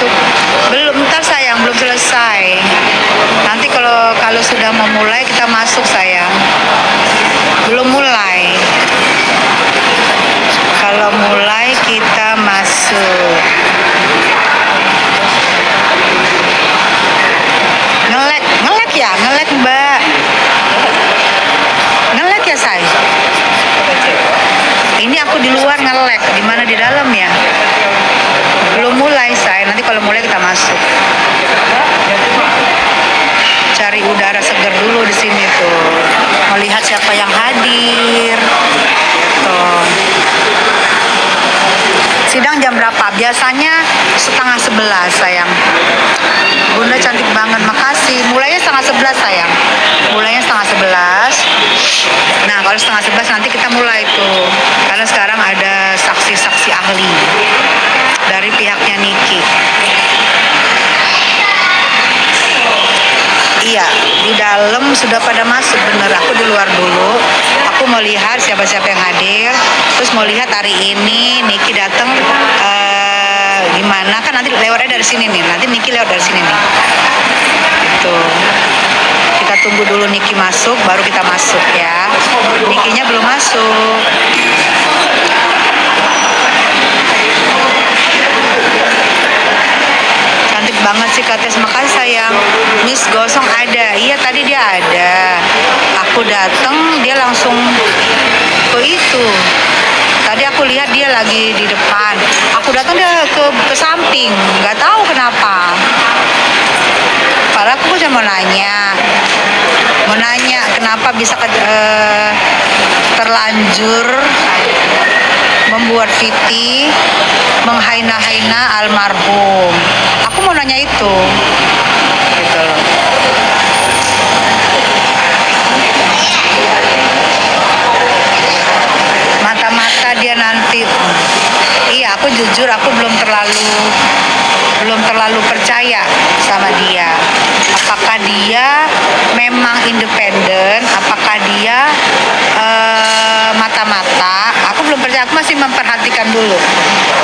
masuk. Belum, ntar sayang, belum selesai. Nanti kalau sudah memulai kita masuk sayang. Belum mulai. Kalau mulai kita masuk. Ngelek ya, ngelek Mbak. Ngelek ya say. Ini aku di luar ngelek, di mana di dalam ya? Belum mulai say. Nanti kalau mulai kita masuk. Cari udara segar dulu di sini tuh. Melihat siapa yang hadir. Gitu. Sidang jam berapa? Biasanya 10:30 sayang. Bunda cantik banget, makasih. Mulainya 10:30 sayang. Mulainya 10:30. Nah kalau 10:30 nanti kita mulai tuh. Karena sekarang ada saksi-saksi ahli dari pihaknya Niki. Iya, di dalam sudah pada masuk bener. Aku di luar dulu. Aku mau lihat siapa-siapa yang hadir. Terus mau lihat hari ini Niki datang gimana? Kan nanti lewatnya dari sini nih. Nanti Niki lewat dari sini nih. Gitu. Kita tunggu dulu Niki masuk, baru kita masuk ya. Nikinya belum masuk. Cantik banget sih Kates, makasih sayang. Miss Gosong ada, iya tadi dia ada. Aku datang dia langsung ke itu. Tadi aku lihat dia lagi di depan. Aku datang dia ke samping, nggak tahu kenapa. Padahal aku cuma mau nanya kenapa bisa terlanjur membuat Viti menghina-hina almarhum. Aku mau nanya itu, gitu loh. Mata-mata dia nanti. Iya, aku jujur, aku belum terlalu percaya sama dia. Apakah dia memang independen? Apakah dia mata-mata? Aku belum percaya. Aku masih memperhatikan dulu.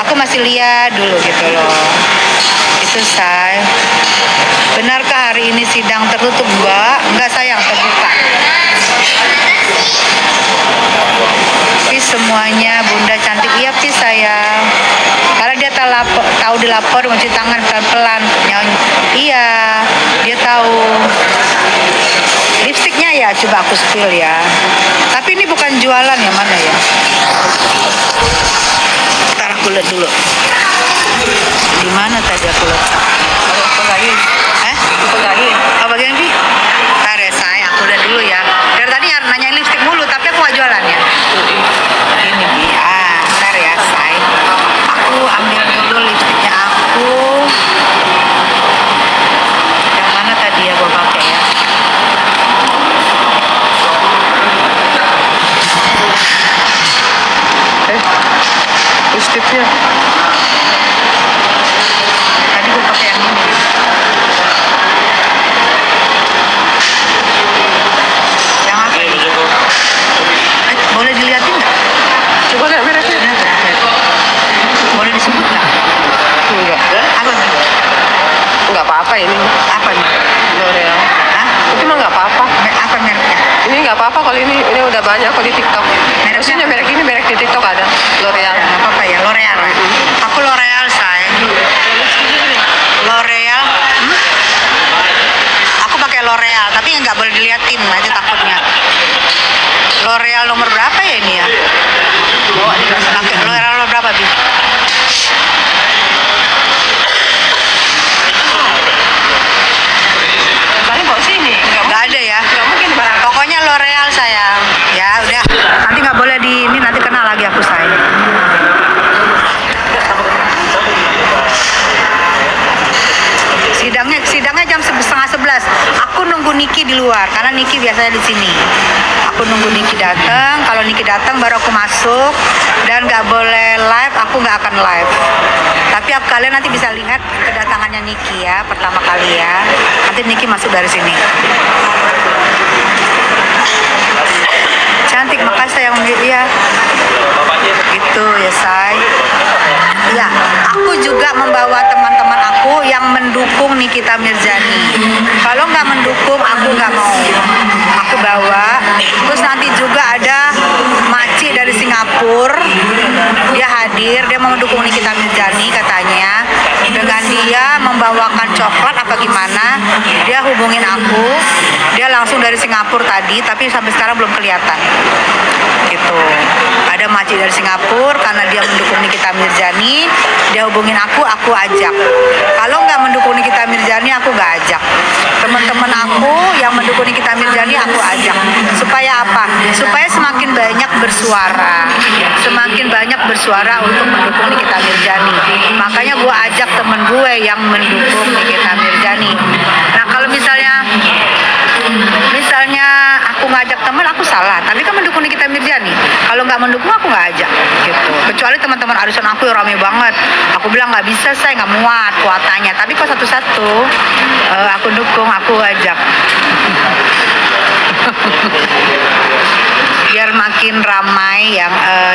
Aku masih lihat dulu gitu loh. Itu say. Benarkah hari ini sidang tertutup? Enggak sayang, terbuka. Pis semuanya Bunda cantik. Iya Pis sayang. Karena dia tahu dilapor mencuci tangan pelan-pelan. Iya, dia tahu. Lipstiknya ya coba aku spill ya. Tapi ini bukan jualan ya, mana ya? Ntar aku lihat dulu. Di mana tadi aku letak? Oh bagian ini? Ntar ya say, aku lihat dulu ya. Dari tadi nanyain lipstik mulu, tapi aku gak jualan ya. Ini Bi, ntar ya say. Aku ambil dulu lipstiknya aku. Yang mana tadi ya gue pakai ya? Lipstiknya. Tadi gue pakai yang ini. Yang apa? Boleh dilihatin nggak? Coba lihat mereknya. Boleh disebut nggak? Enggak. Apa nih? Enggak apa-apa ini. Apa nih? L'Oreal. Hah? Itu mah enggak apa-apa. Apa mereknya? Ini enggak apa-apa kalau ini udah banyak kok di TikTok. Maksudnya merek ini merek di TikTok ada. L'Oreal. Nggak apa-apa ya, L'Oreal. Aku L'Oreal say. L'Oreal. Aku pakai L'Oreal, tapi nggak boleh diliatin, nanti takutnya. L'Oreal nomor berapa ya ini ya? Pakai L'Oreal nomor berapa Bi? Paling kok sini. Nggak ada ya? Enggak mungkin barang. Pokoknya L'Oreal sayang. Ya udah. Nanti nggak boleh ini nanti kena lagi aku sayang. Sidangnya jam 10:30. Aku nunggu Niki di luar karena Niki biasanya di sini. Aku nunggu Niki datang. Kalau Niki datang baru aku masuk dan nggak boleh live. Aku nggak akan live. Tapi kalian nanti bisa lihat kedatangannya Niki ya pertama kali ya. Nanti Niki masuk dari sini. Cantik, makasih sayang ya. Gitu ya say. Ya, aku juga membawa teman-teman aku mendukung Nikita Mirzani. Kalau nggak mendukung, aku nggak mau. Aku bawa. Terus nanti juga ada Maci dari Singapura. Dia hadir, dia mau mendukung Nikita Mirzani katanya. Dengan dia membawakan coklat apa gimana, dia hubungin aku. Dia langsung dari Singapura tadi, tapi sampai sekarang belum kelihatan. Gitu. Ada Maci dari Singapura karena dia mendukung Nikita Mirzani, dia hubungin aku ajak. Kalau nggak mendukung Nikita Mirzani, aku nggak ajak. Teman-teman aku yang mendukung Nikita Mirzani aku ajak. Supaya apa? Supaya semakin banyak bersuara, semakin banyak bersuara untuk mendukung Nikita Mirzani. Makanya gue ajak temen gue yang mendukung Nikita Mirzani. Nah kalau misalnya aku ngajak teman, aku salah, tapi kan mendukung Nikita Mirzani. Kalau nggak mendukung, aku nggak ajak gitu. Kecuali teman-teman arisan aku yang rame banget, aku bilang nggak bisa, saya nggak muat kuotanya. Tapi kalau satu-satu aku dukung, aku ajak. Biar makin ramai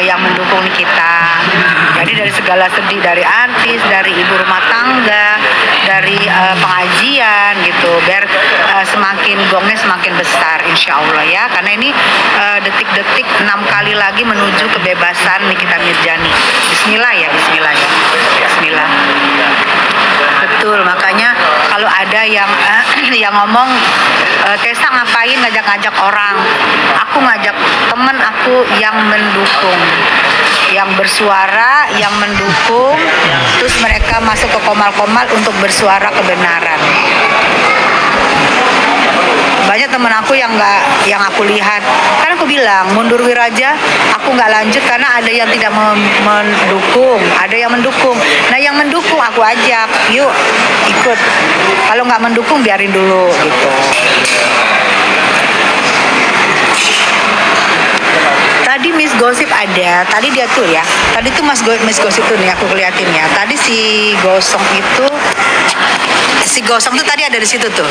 yang mendukung Nikita. Jadi dari segala segi, dari artis, dari ibu rumah tangga, dari pengajian gitu, biar semakin gongnya semakin besar insya Allah ya. Karena ini detik-detik 6 kali lagi menuju kebebasan Nikita Mirzani. Bismillah ya, Bismillah ya, Bismillah. Betul, makanya kalau ada yang ngomong Tessa ngapain ngajak-ngajak orang, aku ngajak temen aku yang mendukung, yang bersuara, yang mendukung, terus mereka masuk ke komal-komal untuk bersuara kebenaran. Banyak temen aku yang aku lihat, kan aku bilang mundur Wiraja, aku nggak lanjut karena ada yang tidak mendukung, ada yang mendukung. Nah yang mendukung aku ajak, yuk ikut. Kalau nggak mendukung biarin dulu gitu. Tadi Miss Gosip ada, tadi dia tuh ya, tadi tuh Miss Gosip tuh nih aku keliatin ya. Tadi si Gosong tuh tadi ada di situ tuh,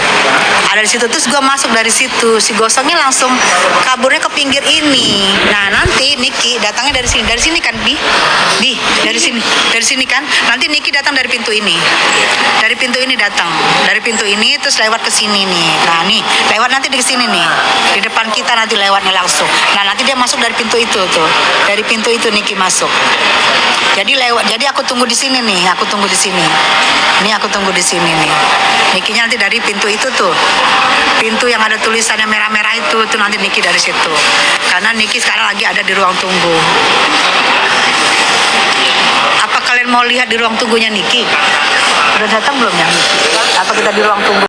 ada di situ, terus gue masuk dari situ, si Gosongnya langsung kaburnya ke pinggir ini. Nah nanti Niki datangnya dari sini kan Bi, dari sini kan, nanti Niki datang dari pintu ini datang, dari pintu ini terus lewat ke sini nih. Nah nih lewat nanti di sini nih, di depan kita nanti lewatnya langsung. Nah nanti dia masuk dari pintu itu tuh, dari pintu itu Niki masuk. Jadi aku tunggu di sini nih, aku tunggu di sini nih. Nikinya nanti dari pintu itu tuh, pintu yang ada tulisannya merah-merah itu tuh nanti Niki dari situ. Karena Niki sekarang lagi ada di ruang tunggu. Apa kalian mau lihat di ruang tunggunya Niki? Udah datang belum ya Niki? Apa kita di ruang tunggu?